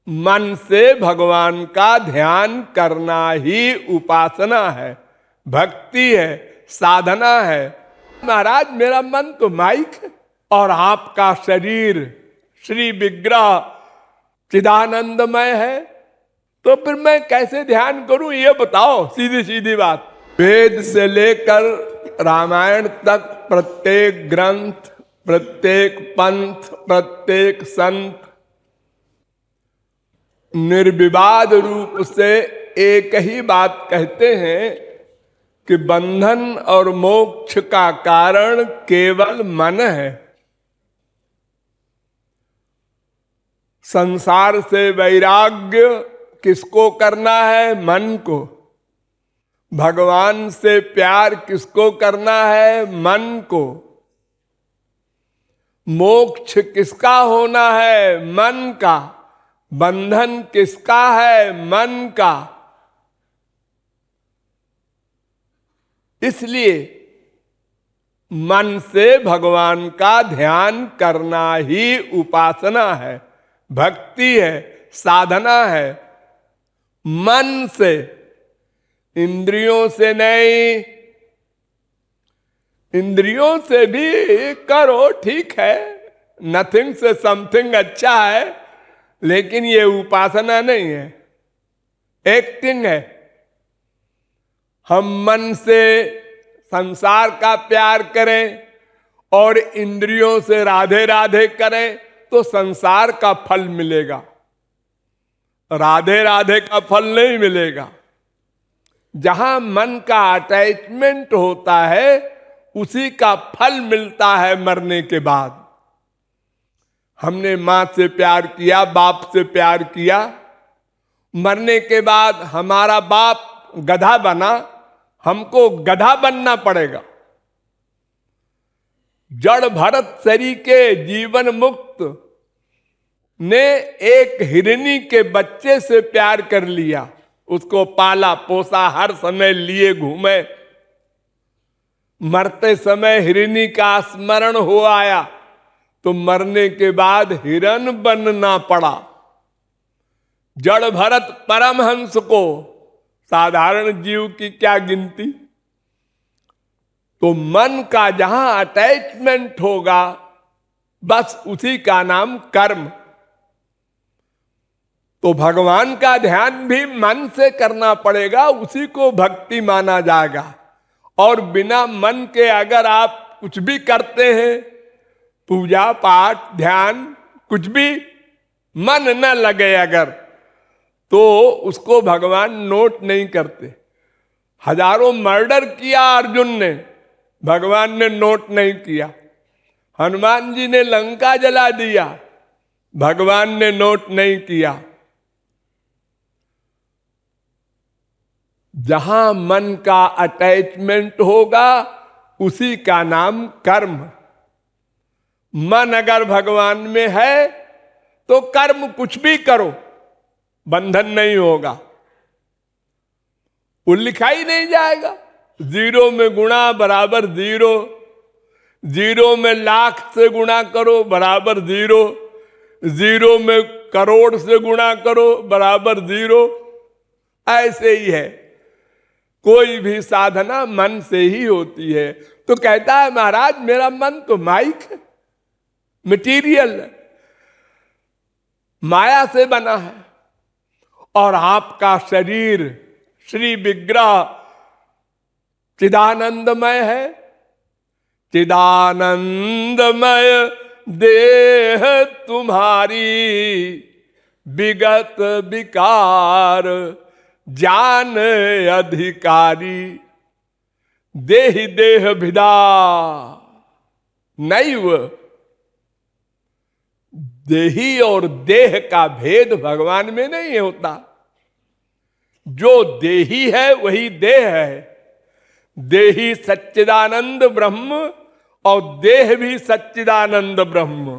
मन से भगवान का ध्यान करना ही उपासना है, भक्ति है, साधना है। महाराज मेरा मन तो माइक है और आपका शरीर श्री विग्रह चिदानंदमय है, तो फिर मैं कैसे ध्यान करूं ये बताओ, सीधी सीधी बात। वेद से लेकर रामायण तक प्रत्येक ग्रंथ, प्रत्येक पंथ, प्रत्येक संत निर्विवाद रूप से एक ही बात कहते हैं कि बंधन और मोक्ष का कारण केवल मन है। संसार से वैराग्य किसको करना है? मन को। भगवान से प्यार किसको करना है? मन को। मोक्ष किसका होना है? मन का। बंधन किसका है? मन का। इसलिए मन से भगवान का ध्यान करना ही उपासना है, भक्ति है, साधना है। मन से, इंद्रियों से नहीं। इंद्रियों से भी करो, ठीक है, नथिंग से समथिंग अच्छा है, लेकिन ये उपासना नहीं है, एक्टिंग है। हम मन से संसार का प्यार करें और इंद्रियों से राधे राधे करें तो संसार का फल मिलेगा, राधे राधे का फल नहीं मिलेगा। जहां मन का अटैचमेंट होता है उसी का फल मिलता है मरने के बाद। हमने मां से प्यार किया, बाप से प्यार किया, मरने के बाद हमारा बाप गधा बना, हमको गधा बनना पड़ेगा। जड़ भरत शरीर के जीवन मुक्त ने एक हिरनी के बच्चे से प्यार कर लिया, उसको पाला पोसा, हर समय लिए घूमे। मरते समय हिरनी का स्मरण हो आया तो मरने के बाद हिरन बनना पड़ा। जड़ भरत परमहंस को साधारण जीव की क्या गिनती। तो मन का जहां अटैचमेंट होगा बस उसी का नाम कर्म। तो भगवान का ध्यान भी मन से करना पड़ेगा, उसी को भक्ति माना जाएगा। और बिना मन के अगर आप कुछ भी करते हैं, पूजा पाठ ध्यान कुछ भी, मन न लगे अगर, तो उसको भगवान नोट नहीं करते। हजारों मर्डर किया अर्जुन ने, भगवान ने नोट नहीं किया। हनुमान जी ने लंका जला दिया, भगवान ने नोट नहीं किया। जहां मन का अटैचमेंट होगा उसी का नाम कर्म। मन अगर भगवान में है तो कर्म कुछ भी करो, बंधन नहीं होगा, वो लिखा ही नहीं जाएगा। जीरो में गुणा बराबर जीरो, जीरो में लाख से गुणा करो बराबर जीरो, जीरो में करोड़ से गुणा करो बराबर जीरो। ऐसे ही है, कोई भी साधना मन से ही होती है। तो कहता है महाराज मेरा मन तो माइक है, मटीरियल है, माया से बना है, और आपका शरीर श्री विग्रह चिदानंदमय है। चिदानंदमय देह तुम्हारी, विगत विकार जान अधिकारी। देहि देह भिदा नैव। देही और देह का भेद भगवान में नहीं होता। जो देही है वही देह है। देही सच्चिदानंद ब्रह्म और देह भी सच्चिदानंद ब्रह्म।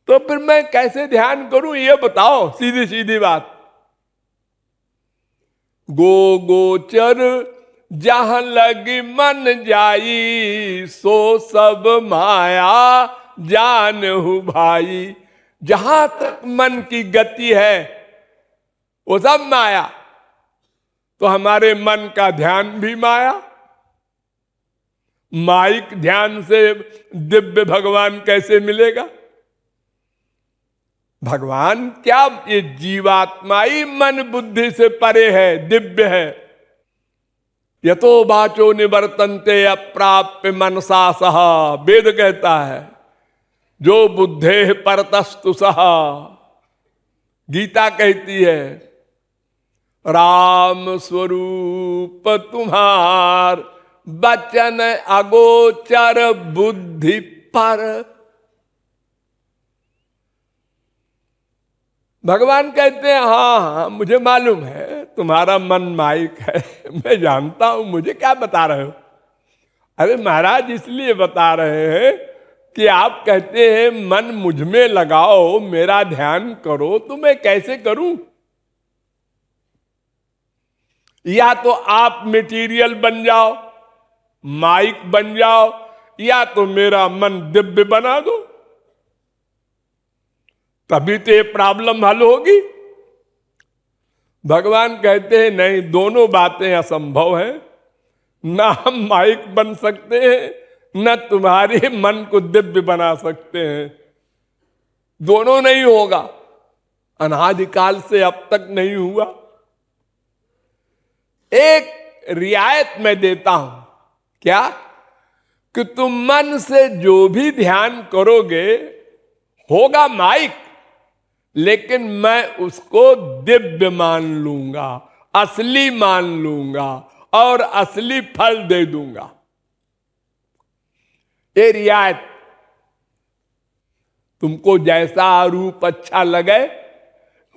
तो फिर मैं कैसे ध्यान करूं ये बताओ, सीधी सीधी बात। गो गोचर जहां लगी मन जाई, सो सब माया जानहु भाई। जहां तक मन की गति है वो सब माया। तो हमारे मन का ध्यान भी माया। माइक ध्यान से दिव्य भगवान कैसे मिलेगा? भगवान क्या, ये जीवात्मा ही मन बुद्धि से परे है, दिव्य है। यतो वाचो निवर्तन्ते अप्राप्य मनसा सह, वेद कहता है। जो बुद्धे परतस्तु सह, गीता कहती है। राम स्वरूप तुम्हार वचन अगोचर बुद्धि पर। भगवान कहते हैं हाँ हाँ मुझे मालूम है तुम्हारा मन माइक है, मैं जानता हूं, मुझे क्या बता रहे हो? अरे महाराज इसलिए बता रहे हैं कि आप कहते हैं मन मुझ में लगाओ, मेरा ध्यान करो, तो मैं कैसे करूं? या तो आप मटेरियल बन जाओ, माइक बन जाओ, या तो मेरा मन दिव्य बना दो, तभी तो ये प्रॉब्लम हल होगी। भगवान कहते हैं नहीं, दोनों बातें असंभव है। ना हम माइक बन सकते हैं, न तुम्हारे मन को दिव्य बना सकते हैं। दोनों नहीं होगा, अनादिकाल से अब तक नहीं हुआ। एक रियायत मैं देता हूं, क्या? कि तुम मन से जो भी ध्यान करोगे होगा माइक, लेकिन मैं उसको दिव्य मान लूंगा, असली मान लूंगा और असली फल दे दूंगा। ये रियायत। तुमको जैसा रूप अच्छा लगे,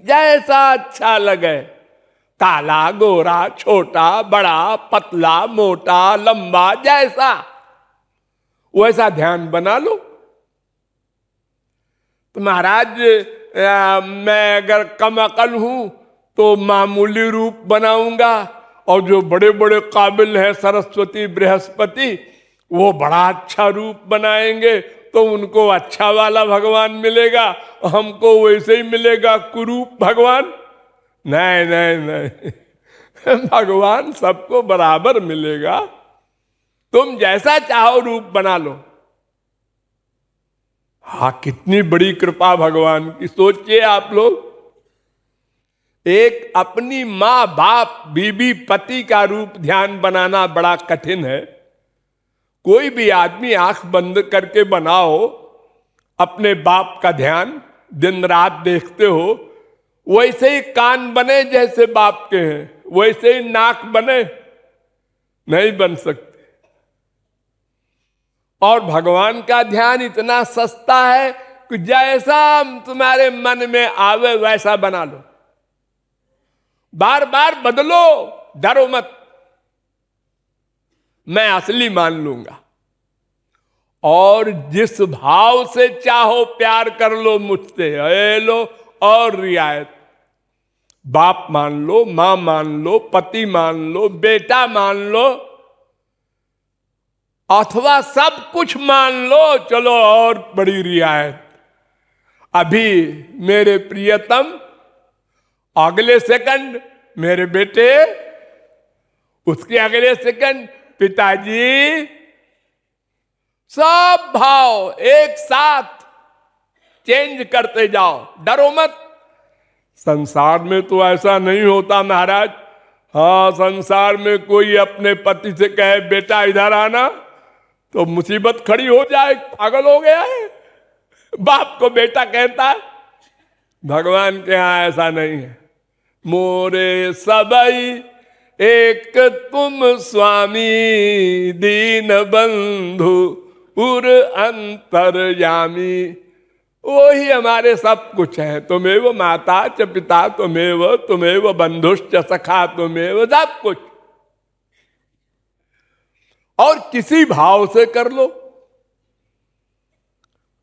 जैसा अच्छा लगे, काला गोरा छोटा बड़ा पतला मोटा लंबा, जैसा वैसा ध्यान बना लो। तो महाराज मैं अगर कम अकल हूं तो मामूली रूप बनाऊंगा, और जो बड़े बड़े काबिल हैं सरस्वती बृहस्पति, वो बड़ा अच्छा रूप बनाएंगे, तो उनको अच्छा वाला भगवान मिलेगा, हमको वैसे ही मिलेगा कुरूप भगवान। नहीं नहीं नहीं भगवान सबको बराबर मिलेगा। तुम जैसा चाहो रूप बना लो। हाँ, कितनी बड़ी कृपा भगवान की। सोचिए आप लोग, एक अपनी मां बाप बीबी पति का रूप ध्यान बनाना बड़ा कठिन है। कोई भी आदमी आंख बंद करके बनाओ अपने बाप का ध्यान, दिन रात देखते हो, वैसे ही कान बने जैसे बाप के हैं, वैसे ही नाक बने, नहीं बन सकते। और भगवान का ध्यान इतना सस्ता है कि जैसा तुम्हारे मन में आवे वैसा बना लो, बार बार बदलो, डरो मत, मैं असली मान लूंगा। और जिस भाव से चाहो प्यार कर लो मुझसे, ए लो। और रियायत, बाप मान लो, मां मान लो, पति मान लो, बेटा मान लो, अथवा सब कुछ मान लो। चलो और बड़ी रियायत, अभी मेरे प्रियतम, अगले सेकंड मेरे बेटे, उसके अगले सेकंड पिताजी, सब भाव एक साथ चेंज करते जाओ, डरो मत। संसार में तो ऐसा नहीं होता महाराज। हाँ, संसार में कोई अपने पति से कहे बेटा इधर आना, तो मुसीबत खड़ी हो जाए, पागल हो गया है, बाप को बेटा कहता है। भगवान के यहां ऐसा नहीं है। मोरे सबई एक तुम स्वामी, दीन बंधु उर अंतर्यामी। वही हमारे सब कुछ है। तुमेव माता च पिता तुमेव बंधुश्च सखा तुमेव, सब कुछ। और किसी भाव से कर लो,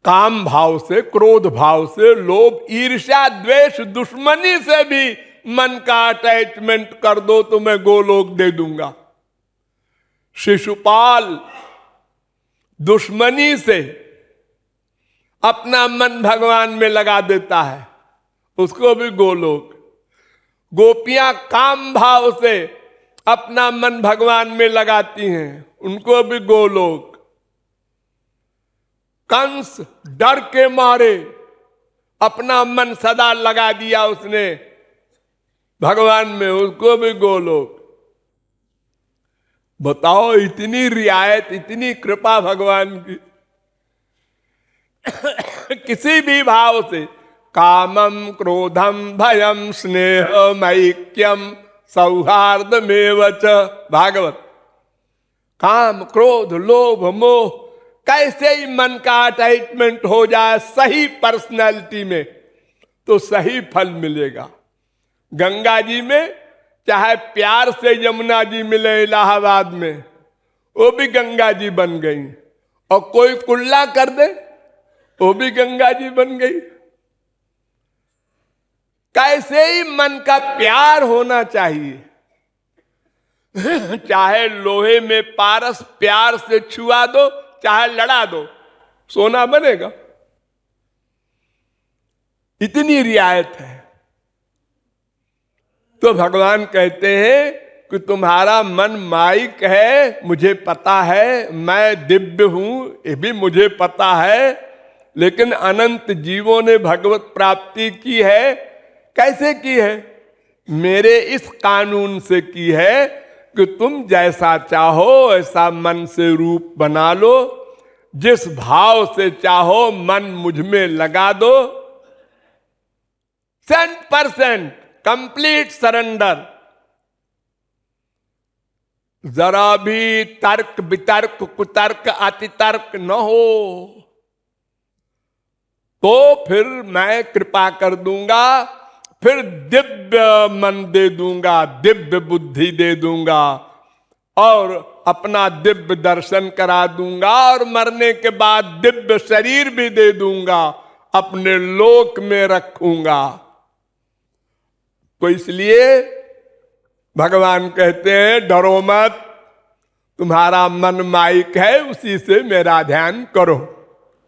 काम भाव से, क्रोध भाव से, लोभ ईर्ष्या द्वेष दुश्मनी से भी मन का अटैचमेंट कर दो तो मैं गोलोक दे दूंगा। शिशुपाल दुश्मनी से अपना मन भगवान में लगा देता है, उसको भी गोलोक। गोपियां काम भाव से अपना मन भगवान में लगाती हैं, उनको भी गोलोक। कंस डर के मारे अपना मन सदा लगा दिया उसने भगवान में, उसको भी गोलोक। बताओ, इतनी रियायत, इतनी कृपा भगवान की। किसी भी भाव से, कामम क्रोधम भयम स्नेह ऐक्यम सौहार्दमेव च, भागवत। काम क्रोध लोभ मोह कैसे ही मन का अटैचमेंट हो जाए सही पर्सनैलिटी में, तो सही फल मिलेगा। गंगा जी में चाहे प्यार से यमुना जी मिले इलाहाबाद में, वो भी गंगा जी बन गई, और कोई कुल्ला कर दे वो भी गंगा जी बन गई। कैसे ही मन का प्यार होना चाहिए। चाहे लोहे में पारस प्यार से छुआ दो, चाहे लड़ा दो, सोना बनेगा। इतनी रियायत है। तो भगवान कहते हैं कि तुम्हारा मन माइक है, मुझे पता है, मैं दिव्य हूं, ये भी मुझे पता है, लेकिन अनंत जीवों ने भगवत प्राप्ति की है। कैसे की है? मेरे इस कानून से की है कि तुम जैसा चाहो ऐसा मन से रूप बना लो, जिस भाव से चाहो मन मुझ में लगा दो। 100% कंप्लीट सरेंडर। जरा भी तर्क वितर्क कुतर्क अतितर्क न हो, तो फिर मैं कृपा कर दूंगा, फिर दिव्य मन दे दूंगा, दिव्य बुद्धि दे दूंगा, और अपना दिव्य दर्शन करा दूंगा, और मरने के बाद दिव्य शरीर भी दे दूंगा, अपने लोक में रखूंगा। तो इसलिए भगवान कहते हैं डरो मत, तुम्हारा मन माइक है, उसी से मेरा ध्यान करो।